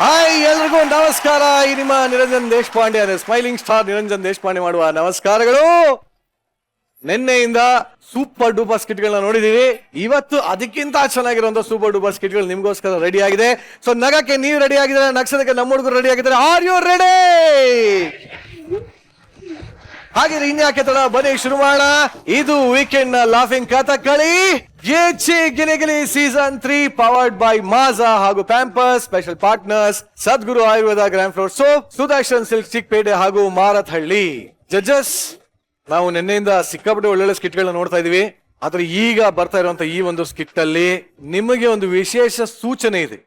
Hi, ಎಲ್ರಿಗೂ ನಮಸ್ಕಾರ. ಈ ನಿಮ್ಮ ನಿರಂಜನ್ ದೇಶಪಾಂಡೆ, ಸ್ಮೈಲಿಂಗ್ ಸ್ಟಾರ್ ನಿರಂಜನ್ ದೇಶಪಾಂಡೆ ಮಾಡುವ ನಮಸ್ಕಾರಗಳು. ನಿನ್ನೆಯಿಂದ ಸೂಪರ್ ಡೂಪರ್ ಸ್ಕಿಟ್ಗಳನ್ನ ನೋಡಿದೀವಿ. ಇವತ್ತು ಅದಕ್ಕಿಂತ ಚೆನ್ನಾಗಿರುವಂತ ಸೂಪರ್ ಡೂಪರ್ ಸ್ಕಿಟ್ಗಳು ನಿಮ್ಗೋಸ್ಕರ ರೆಡಿ ಆಗಿದೆ. ಸೊ ನಗಕ್ಕೆ ನೀವು ರೆಡಿ ಆಗಿದ್ರೆ, ನಗ್ಸೋದಕ್ಕೆ ನಮ್ಮ ಹುಡುಗರು ರೆಡಿ ಆಗಿದ್ದಾರೆ. Are you ready? ಹಾಗೆ ಇನ್ಯಾಕೆ ತಡ, ಬನ್ನಿ ಶುರು ಮಾಡೋಣ. ಇದು ವೀಕೆಂಡ್ ನ laughing Kathakali Giligili season 3 powered by Maaza ಹಾಗೂ Pampers. Special partners Sadguru Ayurveda grand floor soap, Sudarshan silk Chickpet ಹಾಗೂ ಮಾರತ್ಹಳ್ಳಿ. ಜಡ್ಜಸ್, ನಾವು ನಿನ್ನೆಯಿಂದ ಸಿಕ್ಕಾಪಟ್ಟೆ ಒಳ್ಳೊಳ್ಳೆ ಸ್ಕಿಟ್ ಗಳನ್ನ ನೋಡ್ತಾ ಇದೀವಿ. ಆದ್ರೆ ಈಗ ಬರ್ತಾ ಇರುವಂತ ಈ ಒಂದು ಸ್ಕಿಟ್ ಅಲ್ಲಿ ನಿಮಗೆ ಒಂದು ವಿಶೇಷ ಸೂಚನೆ ಇದೆ.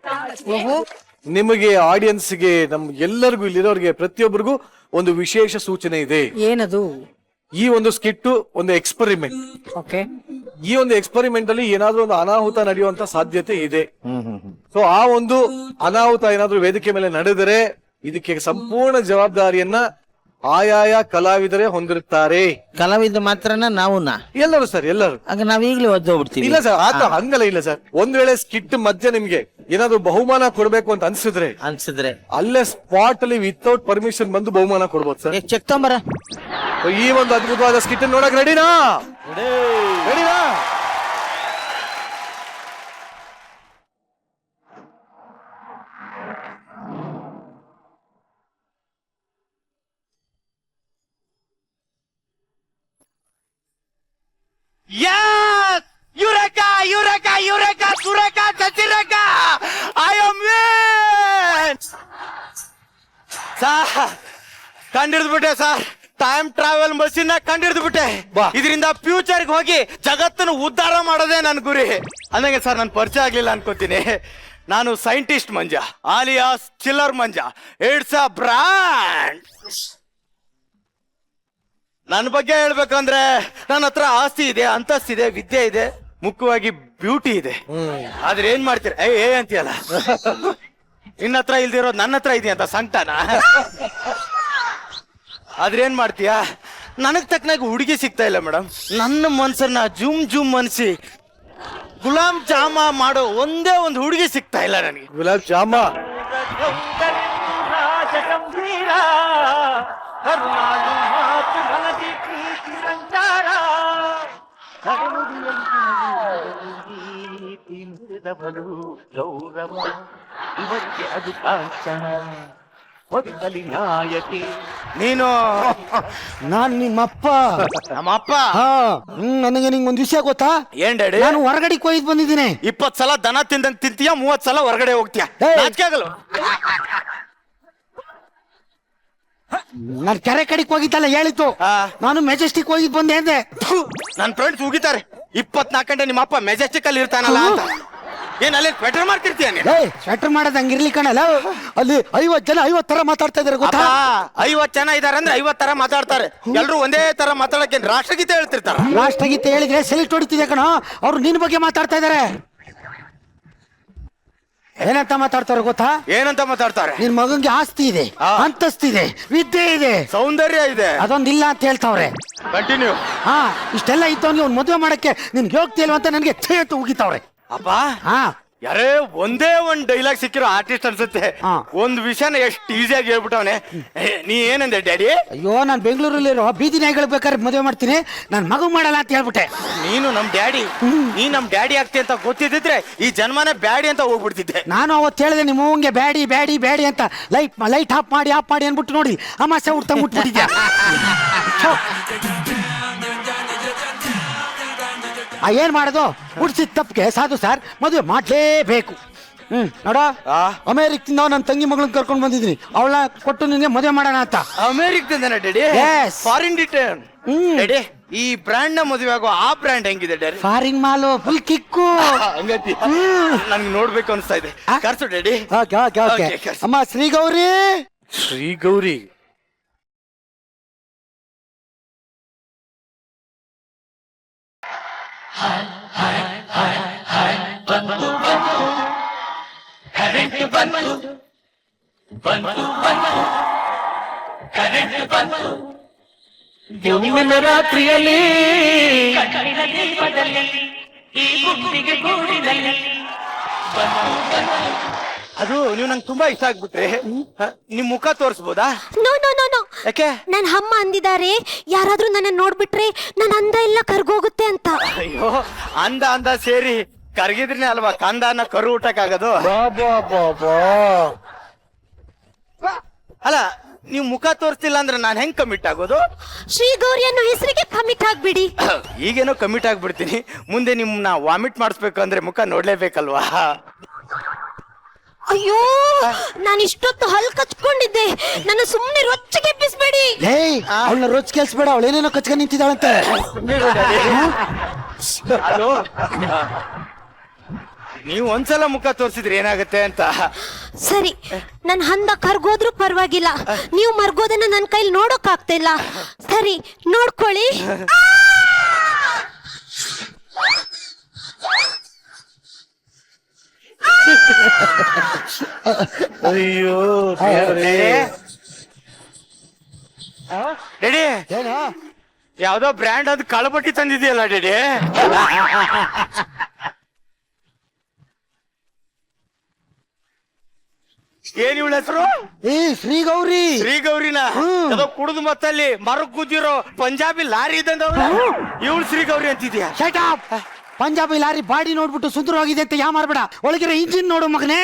ನಿಮಗೆ, ಆಡಿಯನ್ಸ್ಗೆ, ನಮ್ ಎಲ್ಲರಿಗೂ, ಇಲ್ಲಿರೋರಿಗೆ ಪ್ರತಿಯೊಬ್ಬರಿಗೂ ಒಂದು ವಿಶೇಷ ಸೂಚನೆ ಇದೆ. ಏನದು? ಈ ಒಂದು ಸ್ಕಿಟ್ ಒಂದು ಎಕ್ಸ್ಪೆರಿಮೆಂಟ್. ಓಕೆ. ಈ ಒಂದು ಎಕ್ಸ್ಪೆರಿಮೆಂಟ್ ಅಲ್ಲಿ ಏನಾದ್ರೂ ಒಂದು ಅನಾಹುತ ನಡೆಯುವಂತ ಸಾಧ್ಯತೆ ಇದೆ. ಸೊ ಆ ಒಂದು ಅನಾಹುತ ಏನಾದ್ರೂ ವೇದಿಕೆ ಮೇಲೆ ನಡೆದರೆ ಇದಕ್ಕೆ ಸಂಪೂರ್ಣ ಜವಾಬ್ದಾರಿಯನ್ನ ಆಯಾಯ ಕಲಾವಿದರೇ ಹೊಂದಿರುತ್ತಾರೆ. ಕಲಾವಿದ ಮಾತ್ರನ ನಾವುನಾ? ಎಲ್ಲರೂ ಸರ್, ಎಲ್ಲರೂ. ಆಗ ನಾವ್ ಈಗಲೇ ಒದ್ದೋಗ್ಬಿಡ್ತೀವಿ. ಇಲ್ಲ ಸರ್, ಹಂಗಲ್ಲ. ಇಲ್ಲ ಸರ್, ಒಂದ್ ವೇಳೆ ಸ್ಕಿಟ್ ಮಧ್ಯೆ ನಿಮ್ಗೆ ಏನಾದ್ರು ಬಹುಮಾನ ಕೊಡ್ಬೇಕು ಅಂತ ಅನ್ಸಿದ್ರೆ ಅಲ್ಲೇ ಸ್ಪಾಟ್ ಅಲ್ಲಿ ವಿತೌಟ್ ಪರ್ಮಿಷನ್ ಬಂದು ಬಹುಮಾನ ಕೊಡ್ಬೋದು ಸರ್. ಚೆಕ್ ತಗೊಂಬರ. ಈ ಒಂದು ಅದ್ಭುತವಾದ ಸ್ಕಿಟ್ ನೋಡಕ್ ರೆಡಿನಾ? ರೆಡಿನಾ? Yes! Eureka! Eureka! Eureka! Sureka! Chachireka! I am win! Sir, ಕಂಡಿಡ್ದ್ಬಿಟ್ಟೆ ಸರ್. ಟೈಮ್ ಟ್ರಾವೆಲ್ ಮಷೀನ್ ಕಂಡಿಡ್ದ್ಬಿಟ್ಟೆ. ಇದರಿಂದ ಫ್ಯೂಚರ್ಗೆ ಹೋಗಿ ಜಗತ್ತನ್ನು ಉದ್ಧಾರ ಮಾಡೋದೇ ನನ್ನ ಗುರಿ. ಅಂದಂಗೆ ಸರ್, ನನ್ನ ಪರಿಚಯ ಆಗ್ಲಿಲ್ಲ ಅನ್ಕೋತೀನಿ. ನಾನು ಸೈಂಟಿಸ್ಟ್ ಮಂಜ, ಆಲಿಯಾಸ್ ಚಿಲ್ಲರ್ ಮಂಜ. It's a brand. ನನ್ನ ಬಗ್ಗೆ ಹೇಳ್ಬೇಕಂದ್ರೆ ನನ್ನ ಹತ್ರ ಆಸ್ತಿ ಇದೆ, ಅಂತಸ್ತಿದೆ, ವಿದ್ಯೆ ಇದೆ, ಮುಖ್ಯವಾಗಿ ಬ್ಯೂಟಿ ಇದೆ. ಆದ್ರೆ ಏನ್ ಮಾಡ್ತೀರ? ಏ ಅಂತೀಯಲ್ಲ, ನಿನ್ನ ಹತ್ರ ಇಲ್ದಿರೋದು ನನ್ನ ಹತ್ರ ಇದೆ ಅಂತ ಸಂಕಟನ. ಆದ್ರೆ ಏನ್ ಮಾಡ್ತೀಯ? ನನಗ್ ತಕ್ಕನಾಗ ಹುಡುಗಿ ಸಿಗ್ತಾ ಇಲ್ಲ ಮೇಡಮ್. ನನ್ನ ಮನ್ಸನ್ನ ಜುಮ್ ಮನ್ಸಿ ಗುಲಾಬ್ ಜಾಮ ಮಾಡೋ ಒಂದೇ ಒಂದು ಹುಡುಗಿ ಸಿಗ್ತಾ ಇಲ್ಲ ನನಗೆ. ಗುಲಾಬ್ ಜಾಮ ನೀನು? ನಾನ್ ನಿಮ್ಮಪ್ಪ. ನಮ್ಮಪ್ಪ? ನನಗೆ ನಿಂಗೊಂದು ವಿಷಯ ಗೊತ್ತಾ? ಏನ್ ಡ್ಯಾಡಿ? ನಾನು ಹೊರಗಡೆ ಕೊಯ್ದು ಬಂದಿದ್ದೀನಿ. 20 ಸಲ ದನ ತಿಂದಂಗ್ ತಿಂತೀಯ, 30 ಸಲ ಹೊರಗಡೆ ಹೋಗ್ತೀಯ. ನಾಚಿಕೆ ಆಗಲ್ಲ? ನಾನು ಕೆರೆ ಕಡೆಗೆ ಹೋಗಿದ್ದಲ್ಲ ಹೇಳಿದ್ದು. ನಾನು ಮೆಜೆಸ್ಟಿಕ್ ಹೋಗಿದ್ ಬಂದೆ ಅಂದೆ. ನನ್ನ ಫ್ರೆಂಡ್ಸ್ ಉಗಿತಾರೆ, 24 ಗಂಟೆ ನಿಮ್ಮ ಅಪ್ಪ ಮೆಜೆಸ್ಟಿಕ್ ಅಲ್ಲಿ ಇರ್ತಾನಲ್ಲ ಅಂತ. ಏನ್ ಅಲ್ಲಿ ಸ್ವೆಟರ್ ಮಾಡ್ತಿರ್ತೀಯ? ಸ್ವೆಟರ್ ಮಾಡೋದು ಹಂಗಿರ್ಲಿ ಕಣಲ್ಲ. ಅಲ್ಲಿ 50 ಜನ 50 ತರ ಮಾತಾಡ್ತಾ ಇದಾರೆ ಗೊತ್ತಾ? 50 ಜನ ಇದಾರೆ ಅಂದ್ರೆ 50 ತರ ಮಾತಾಡ್ತಾರೆ. ಎಲ್ರು ಒಂದೇ ತರ ಮಾತಾಡಕ್ಕೆ ರಾಷ್ಟ್ರಗೀತೆ ಹೇಳ್ತಿರ್ತಾರ. ರಾಷ್ಟ್ರಗೀತೆ ಹೇಳಿದ್ರೆ ಸೆಲೆಕ್ಟ್ ಹೊಡಿತಿದೆ ಕಣ. ಅವ್ರು ನಿನ್ ಬಗ್ಗೆ ಮಾತಾಡ್ತಾ ಇದಾರೆ. ಏನಂತ ಮಾತಾಡ್ತಾರೆ ಗೊತ್ತಾ? ಏನಂತ ಮಾತಾಡ್ತಾರೆ? ನಿನ್ ಮಗಂಗೆ ಆಸ್ತಿ ಇದೆ, ಅಂತಸ್ತಿದೆ, ವಿದ್ಯೆ ಇದೆ, ಸೌಂದರ್ಯ ಇದೆ, ಅದೊಂದಿಲ್ಲ ಅಂತ ಹೇಳ್ತಾವ್ರೆ. ಕಂಟಿನ್ಯೂ. ಇಷ್ಟೆಲ್ಲ ಇತ್ತು, ಅವ್ನ್ ಮದುವೆ ಮಾಡಕ್ಕೆ ನಿನ್ಗೆ ಯೋಗ್ತಿ ಇಲ್ವ ಅಂತ ನನ್ಗೆ ಥೇಟ್ ಉಗಿತಾವ್ರೆ. ಅಪ್ಪ, ಯಾರೇ ಒಂದೇ ಒಂದ್ ಡೈಲಾಗ್ ಸಿಕ್ಕಿರೋ ಆರ್ಟಿಸ್ಟ್ ಅನ್ಸುತ್ತೆ. ಒಂದ್ ವಿಷಯನ ಎಷ್ಟು ಈಸಿಯಾಗಿ ಹೇಳ್ಬಿಟ್ಟವನೆ. ನೀ ಏನಂದೆ ಡ್ಯಾಡಿ? ಅಯ್ಯೋ, ನಾನ್ ಬೆಂಗಳೂರಲ್ಲಿರೋ ಬೀದಿ ನಾಯಿಗಳು ಬೇಕಾದ್ರೆ ಮದುವೆ ಮಾಡ್ತೀನಿ, ನಾನ್ ಮಗು ಮಾಡಲ್ಲ ಅಂತ ಹೇಳ್ಬಿಟ್ಟೆ. ನೀನು ನಮ್ ಡ್ಯಾಡಿ, ನೀ ನಮ್ ಡ್ಯಾಡಿ ಆಗ್ತಿ ಅಂತ ಗೊತ್ತಿದ್ರೆ ಈ ಜನ್ಮನೇ ಬ್ಯಾಡಿ ಅಂತ ಹೋಗ್ಬಿಡ್ತಿದ್ದೆ. ನಾನು ಅವತ್ತು ಹೇಳಿದೆ ನಿಮ್ಮವಂಗೆ ಬ್ಯಾಡಿ ಬ್ಯಾಡಿ ಬ್ಯಾಡಿ ಅಂತ. ಲೈಟ್ ಆಫ್ ಮಾಡಿ ಅನ್ಬಿಟ್ಟು ನೋಡಿ ಅಮಾಸೆ ಹುಡ್ತಾ ಮುಟ್ಬಿಟ್ಟಿದ್ಯಾ. ಏನ್ ಮಾಡೋದು? ಹುಡ್ಸಿದ ತಪ್ಪಿಗೆ ಸಾಧು ಸರ್ ಮದುವೆ ಮಾಡ್ಲೇಬೇಕು. ನೋಡ, ಅಮೇರಿಕದಿಂದ ನನ್ನ ತಂಗಿ ಮಗಳನ್ನ ಕರ್ಕೊಂಡ್ ಬಂದಿದ್ದೀನಿ. ಅವಳ ಕೊಟ್ಟು ನಿನ್ಗೆ ಮದುವೆ ಮಾಡೋಣ ಅಂತ. ಅಮೇರಿಕದಿಂದ ಡ್ಯಾಡಿ? Foreign return daddy. ಈ ಬ್ರ್ಯಾಂಡ್ ನ ಮದುವೆ ಆಗೋ ಆ ಬ್ರ್ಯಾಂಡ್ ಹೆಂಗಿದೆ ಡ್ಯಾಡಿ? ಫಾರಿನ್ ಮಾಲು ಫುಲ್ ಕಿಕ್ಕು. ನನ್ಗೆ ನೋಡ್ಬೇಕು ಅನ್ಸ್ತಾ ಇದೆ. ಕರ್ಸು ಡ್ಯಾಡಿ. ಅಮ್ಮ ಶ್ರೀಗೌರಿ. ಶ್ರೀಗೌರಿ ಹುಣ್ಣಿಮೆ ರಾತ್ರಿಯಲ್ಲಿ ಕಣ್ಣಿನ ದೀಪದಲ್ಲಿ ಈ ಗುಂಡಿಗೆ ಗೂಡಿನಲ್ಲಿ ಅದು ನೀವು ನಂಗೆ ತುಂಬಾ ಇಷ್ಟ ಆಗ್ಬಿಟ್ರಿ. ನಿಮ್ ಮುಖ ತೋರಿಸ್ಬೋದಾ? No no no no. ಯಾಕೆ? ನನ್ ಅಮ್ಮ ಅಂದಿದ್ದಾರೆ, ಯಾರಾದ್ರೂ ನನ್ನ ನೋಡ್ಬಿಟ್ರೆ ನನ್ನ ಅಂದ ಎಲ್ಲ ಕರ್ಗೋಗುತ್ತೆ ಅಂತ. ಅಯ್ಯೋ, ಅಂದ ಸೇರಿ ಕರ್ಗಿದ್ರೇನೆ ಅಲ್ವಾ ಕಂದನ ಕರು ಊಟಕ್ಕಾಗದು. ಅಲ್ಲ, ನೀವು ಮುಖ ತೋರಿಸ್ತಿಲ್ಲ ಅಂದ್ರೆ ನಾನು ಹೆಂಗ್ ಕಮಿಟ್ ಆಗೋದು? ಶ್ರೀ ಗೌರಿ ಅನ್ನೋ ಹೆಸರಿಗೆ ಕಮಿಟ್ ಆಗ್ಬಿಡಿ. ಈಗೇನೋ ಕಮಿಟ್ ಆಗ್ಬಿಡ್ತೀನಿ, ಮುಂದೆ ನಿಮ್ನ ವಾಮಿಟ್ ಮಾಡಿಸ್ಬೇಕು ಅಂದ್ರೆ ಮುಖ ನೋಡ್ಲೇಬೇಕಲ್ವಾ? ಅಯ್ಯೋ, ನಾನು ಇಷ್ಟೊತ್ತು ಹಲ್ ಕಚ್ಕೊಂಡಿದ್ದೆ, ನನ್ನ ಸುಮ್ಮನೆ ರೊಚ್ಚಿಗೆ ಎಬ್ಬಿಸ್ಬೇಡಿ. ಏಯ್, ಅವಳನ್ನ ರೋಚ್ ಕೇಳಿಸ್ಬೇಡ, ಅವಳು ಏನೇನೋ ಕಚ್ಕೊಂಡ್ ನಿಂತಿದ್ದಾಳಂತೆ. ಅದು ನೀವು ಒಂದ್ಸಲ ಮುಖ ತೋರಿಸಿದ್ರೆ ಏನಾಗುತ್ತೆ ಅಂತ. ಸರಿ, ನನ್ ಹಂದ ಕರ್ಗೋದ್ರೂ ಪರವಾಗಿಲ್ಲ, ನೀವು ಮರ್ಗೋದನ್ನ ನನ್ನ ಕೈಲಿ ನೋಡೋಕ್ ಆಗ್ತಿಲ್ಲ. ಸರಿ, ನೋಡ್ಕೊಳ್ಳಿ. ಅಯ್ಯೋ ಡೆಡಿ, ಏನೋ ಯಾವ್ದೋ ಬ್ರ್ಯಾಂಡ್ ಅದು ಕಳಪಟ್ಟಿ ತಂದಿದೆಯಲ್ಲ ಡೆಡಿ. ಏನ್ ಇವಳ ಹೆಸರು? ಏ ಶ್ರೀ ಗೌರಿ. ಶ್ರೀ ಗೌರಿನ ಅದೋ ಕುಡಿದು ಮತ್ತಲ್ಲಿ ಮರಕ್ ಕೂತಿರೋ ಪಂಜಾಬಿ ಲಾರಿ ಇದ್ದಂದವ್ರು ಇವಳು ಶ್ರೀ ಗೌರಿ ಅಂತಿದ್ಯಾ? Shut up. Punjabi lorry body ನೋಡ್ಬಿಟ್ಟು ಸುಂದರವಾಗಿದೆ ಅಂತ ಯಾ ಮಾರ್ಬೇಡ, ಒಳಗಿರೋ ಇಂಜಿನ್ ನೋಡು ಮಗನೇ.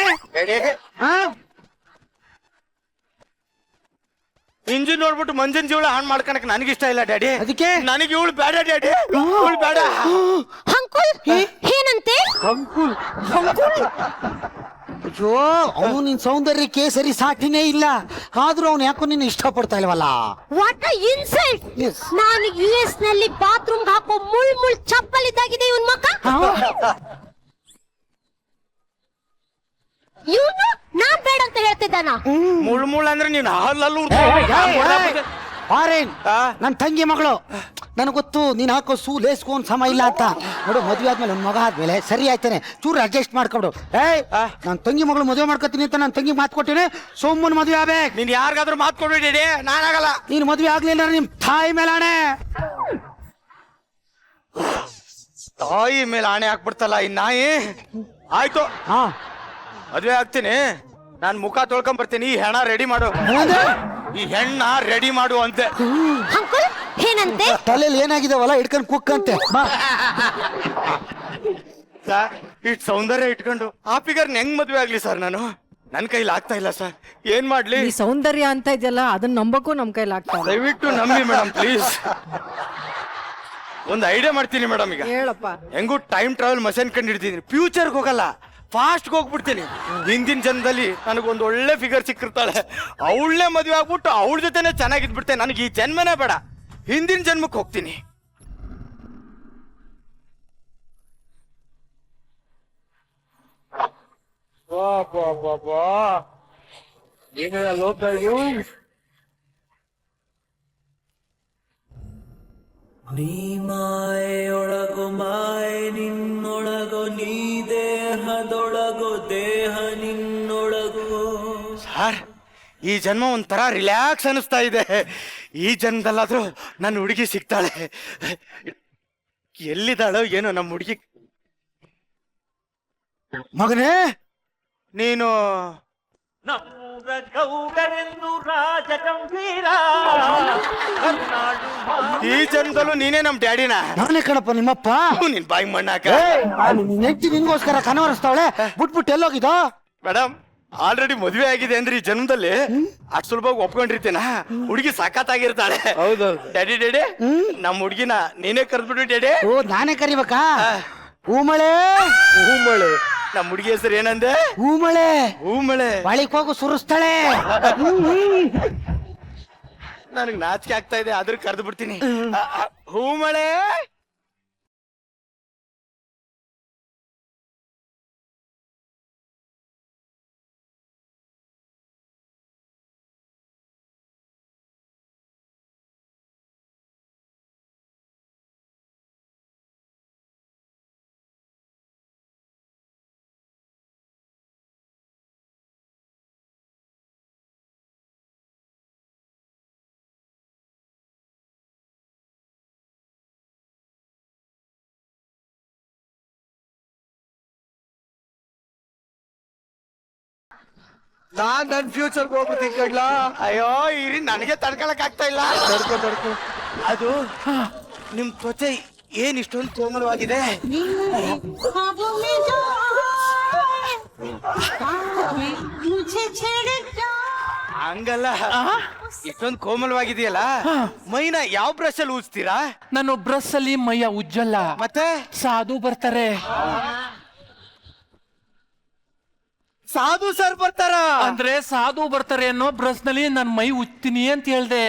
ಇಂಜಿನ್ ನೋಡ್ಬಿಟ್ಟು ಮಂಜನ್ ಜೀವಳ ಹಾಳು ಮಾಡ್ಕೊಳಕ್ ನನಗಿಷ್ಟ ಇಲ್ಲ ಡ್ಯಾಡಿ. ಅದಕ್ಕೆ ನನಗೆ ಇವಳು ಬೇಡ ಡ್ಯಾಡಿ, ಇವಳು ಬೇಡ. ಅಂಕುಲ್ ಏನಂತೆ? ಅಯ್ಯೋ, ಅವನು ನಿನ್ ಸೌಂದರ್ಯಕ್ಕೆ ಸರಿ ಸಾಟಿನೇ ಇಲ್ಲ, ಆದ್ರೂ ಅವನು ಯಾಕೋ ನಿನ್ನ ಇಷ್ಟಪಡ್ತಾ ಇಲ್ವಲ್ಲ? What a insult. Yes. ನಾನು US ನಲ್ಲಿ ಬಾತ್ರೂಮ್ ಹಾಕೋ ಮುಳ್ ಚಪ್ಪಲ್ ಇದ್ದಾಗಿದೆ ಇವನ್ ಮಕ್ಕ. ಇವನು ನಾನ್ ಬೇಡ ಅಂತ ಹೇಳ್ತಿದ್ದಾನ. ಮುಳ್ ಅಂದ್ರೆ ನೀನ್ ಹಾಲಲ್ಲೂ ಆರೇನ್ ನನ್ ತಂಗಿ ಮಗಳು, ನನಗೆ ಗೊತ್ತು ನೀನ್ ಹಾಕೋ ಸೂ ಲೇಸ್ಕೊಂಡ್ ಸಮ ಇಲ್ಲ ಅಂತ. ನೋಡು, ಮದ್ವೆ ಆದ್ಮೇಲೆ ಒಂದ್ ಮಗ ಆದ್ಮೇಲೆ ಸರಿ ಆಯ್ತಾನೆ, ಚೂರು ಅಡ್ಜಸ್ಟ್ ಮಾಡ್ಕೊಡು. ನನ್ ತಂಗಿ ಮಗಳು ಮದುವೆ ಮಾಡ್ಕೊತೀನಿ ಅಂತ ನನ್ ತಂಗಿ ಮಾತು ಕೊಟ್ಟಿನಿ, ಸೋಮನ್ ಮದ್ವೆ ಆಗ್ಬೇಕು. ನೀನ್ ಯಾರಿಗಾದ್ರೂ ಮಾತು ಕೊಡ್ಬೇಡಿ, ನಾನಾಗಲ್ಲ. ನೀನ್ ಮದ್ವೆ ಆಗ್ಲಿಲ್ಲ ನಿಮ್ ತಾಯಿ ಮೇಲೆ ಆಣೆ. ತಾಯಿ ಮೇಲೆ ಆಣೆ ಹಾಕ್ಬಿಡ್ತಲ್ಲ ಈ ನಾಯಿ. ಆಯ್ತು, ಮದ್ವೆ ಆಗ್ತೀನಿ, ನಾನ್ ಮುಖ ತೊಳ್ಕೊಂಡ್ ಬರ್ತೀನಿ. ಈ ಹೆಣ ರೆಡಿ ಮಾಡು, ಈ ಹೆಣ್ಣ ರೆಡಿ ಮಾಡು ಅಂತೆ. ಅಂಕಲ್ ಏನಂತೆ? ತಲೆಯಲ್ಲಿ ಏನಾಗಿದಾವಲ್ಲ ಇಟ್ಕೊಂಡ್ ಕುಕ್ಕಂತೆ. ಇಟ್ ಸೌಂದರ್ಯ ಇಟ್ಕೊಂಡು ಆ ಫಿಗರ್ ಹೆಂಗ್ ಮದ್ವೆ ಆಗ್ಲಿ ಸರ್? ನಾನು ನನ್ ಕೈಲಿ ಆಗ್ತಾ ಇಲ್ಲ ಸರ್, ಏನ್ ಮಾಡ್ಲಿ? ಈ ಸೌಂದರ್ಯ ಅಂತ ಇದೆಯಲ್ಲ, ಅದನ್ನ ನಂಬಕ್ಕೂ ನಮ್ ಕೈಲಿ ಆಗ್ತಾ ಇಲ್ಲ. ದಯವಿಟ್ಟು ನಂಬಿ ಮೇಡಮ್ ಪ್ಲೀಸ್. ಒಂದು ಐಡಿಯಾ ಮಾಡ್ತೀನಿ ಮೇಡಮ್. ಈಗ ಹೇಳಪ್ಪ. ಹೆಂಗೂ ಟೈಮ್ ಟ್ರಾವೆಲ್ ಮಷನ್ ಕಂಡು ಹಿಡ್ತಿದ್ದೀನಿ, ಫ್ಯೂಚರ್ಗೆ ಹೋಗಲ್ಲ, ಫಾಸ್ಟ್ ಹೋಗ್ಬಿಡ್ತೀನಿ. ಹಿಂದಿನ ಜನ್ಮದಲ್ಲಿ ನನಗೊಂದು ಒಳ್ಳೆ ಫಿಗರ್ ಸಿಕ್ಕಿರ್ತಾಳೆ, ಅವಳನ್ನೇ ಮದುವೆ ಆಗ್ಬಿಟ್ಟು ಅವಳ ಜೊತೆನೆ ಚೆನ್ನಾಗಿದ್ಬಿಡ್ತೇನೆ. ನನಗೆ ಈ ಜನ್ಮನೇ ಬೇಡ, ಹಿಂದಿನ ಜನ್ಮಕ್ಕೆ ಹೋಗ್ತೀನಿ. ನೀ ಮಾಯೆಯೊಳಗೋ ಮಾಯೆ ನಿನ್ನೊಳಗೋ, ನೀ ದೇಹದೊಳಗೋ ದೇಹ ನಿನ್ನೊಳಗೋ. ಸರ್, ಈ ಜನ್ಮ ಒಂಥರ ರಿಲ್ಯಾಕ್ಸ್ ಅನಿಸ್ತಾ ಇದೆ. ಈ ಜನ್ಮದಲ್ಲಾದ್ರೂ ನನ್ನ ಹುಡುಗಿ ಸಿಗ್ತಾಳೆ. ಎಲ್ಲಿದ್ದಾಳೋ ಏನೋ ನಮ್ಮ ಹುಡುಗಿ. ಮಗನೇ, ನೀನು ಈ ಜನ್ಮದಲ್ಲೂ ನೀನೇ ನಮ್ ಡ್ಯಾಡಿನ? ನಾನೇ ಕಣಪ್ಪ ನಿಮ್ಮಪ್ಪ. ನಿನ್ ಬಾಯಿ ಮಣ್ಣಾಕ. ನೆಚ್ಚಿ ನಿನ್ಗೋಸ್ಕರ ಕನವರಿಸ್ತಾವಳೆ, ಬಿಟ್ಬಿಟ್ಟು ಎಲ್ಲೋಗಿದ್ದೋ? ಮೇಡಮ್, ಆಲ್ರೆಡಿ ಮದುವೆ ಆಗಿದೆ ಅಂದ್ರೆ ಈ ಜನ್ಮದಲ್ಲಿ ಅಷ್ಟು ಸುಲಭವಾಗಿ ಒಪ್ಕೊಂಡಿರ್ತೇನ? ಹುಡುಗಿ ಸಾಕಾಗಿರ್ತಾಳೆ. ಹೌದೌದು. ಡ್ಯಾಡಿ ಡ್ಯಾಡಿ, ನಮ್ ಹುಡುಗಿನ ನೀನೇ ಕರೆದ್ಬಿಡು ಡ್ಯಾಡಿ. ಓ, ನಾನೇ ಕರಿಬೇಕಾ? ಹೂಮಳೆ. ಹೂಮಳೆ. ನಮ್ ಹುಡುಗಿ ಹೆಸರು ಏನಂದೆ? ಹೂಮಳೆ. ಹೂಮಳೆ. ಬಾಳಿಗೆ ಹೋಗು ಸುರಿಸ್ತಾಳೆ. ನನಗ್ ನಾಚಿಕೆ ಆಗ್ತಾ ಇದೆ, ಆದ್ರೂ ಕರೆದು ಬಿಡ್ತೀನಿ. ಹೂಮಳೆ. ನಾನ್ ನನ್ ಫ್ಯೂಚರ್ ಹೋಗ್ಬಿಡ್ತೀನಿ ಕಡ್ಲಾ. ಅಯ್ಯೋ ಇರಿ, ನನಗೆ ತಡ್ಕೊಳಕ್ ಆಗ್ತಾ ಇಲ್ಲ. ತಡ್ಕೊ. ಅದು ನಿಮ್ ತ್ವಚೆ ಏನ್ ಇಷ್ಟೊಂದು ಕೋಮಲವಾಗಿದೆ. ಹಂಗಲ್ಲ, ಇಷ್ಟೊಂದು ಕೋಮಲವಾಗಿದೆಯಲ್ಲ, ಮೈನ ಯಾವ ಬ್ರಷ್ ಅಲ್ಲಿ ಉಜ್ತೀರಾ? ನಾನು ಬ್ರಷ್ ಅಲ್ಲಿ ಮೈಯ ಉಜ್ಜಲ್ಲ, ಮತ್ತೆ ಸಾಧು ಬರ್ತಾರೆ. ಸಾಧು ಸರ್ ಬರ್ತಾರ ಅಂದ್ರೆ ಸಾಧು ಬರ್ತಾರೆ ಅನ್ನೋ ಬ್ರಷ್ ನಲ್ಲಿ ನನ್ ಮೈ ಉಜ್ತೀನಿ ಅಂತ ಹೇಳ್ದೆ.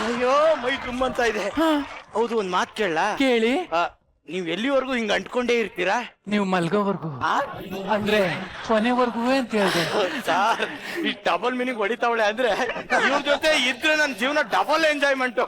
ಅಯ್ಯೋ ಮೈ ಜುಮ್ ಅಂತ ಇದೆ. ಹೌದು, ಒಂದ್ ಮಾತ್ ಕೇಳ. ಕೇಳಿ. ನೀವ್ ಎಲ್ಲಿವರೆಗೂ ಹಿಂಗ್ ಅಂಟ್ಕೊಂಡೇ ಇರ್ತೀರಾ? ನೀವು ಮಲ್ಗೋವರ್ಗು, ಅಂದ್ರೆ ಕೊನೆವರ್ಗು ಅಂತ ಹೇಳ್ದೆ. ಸಾರ್, ಈ ಡಬಲ್ ಮೀನಿಂಗ್ ಹೊಡಿತಾವಳೆ ಅಂದ್ರೆ ಇವ್ರ ಜೊತೆ ಇದ್ರೆ ನನ್ನ ಜೀವನ ಡಬಲ್ ಎಂಜಾಯ್ಮೆಂಟ್.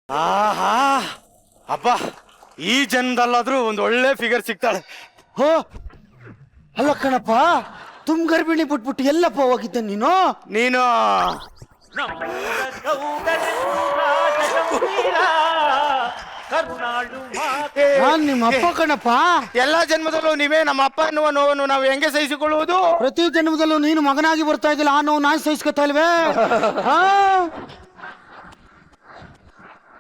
ಆಹಾ, ಅಬ್ಬಾ, ಈ ಜನ್ಮದಲ್ಲಾದ್ರೂ ಒಂದ್ ಒಳ್ಳೆ ಫಿಗರ್ ಸಿಗ್ತಾಳೆ. ಹೋ, ಅಲ್ಲ ಕಣಪ್ಪ, ತುಮ್ ಗರ್ಭಿಣಿ ಬಿಟ್ಬಿಟ್ಟು ಎಲ್ಲಪ್ಪ ಹೋಗಿದ್ದೆ ನೀನು? ನೀನು ನಾನ್ ನಿಮ್ಮ ಅಪ್ಪ ಕಣಪ್ಪ. ಎಲ್ಲಾ ಜನ್ಮದಲ್ಲೂ ನೀವೇ ನಮ್ಮ ಅಪ್ಪ ಅನ್ನುವ ನೋವನ್ನು ನಾವು ಹೆಂಗೆ ಸಹಿಸಿಕೊಳ್ಳುವುದು? ಪ್ರತಿ ಜನ್ಮದಲ್ಲೂ ನೀನು ಮಗನಾಗಿ ಬರ್ತಾ ಇದ್ದಿಲ್ಲ, ಆ ನೋವು ನಾನು ಸಹಿಸ್ಕೊತಾ ಇಲ್ವೇ?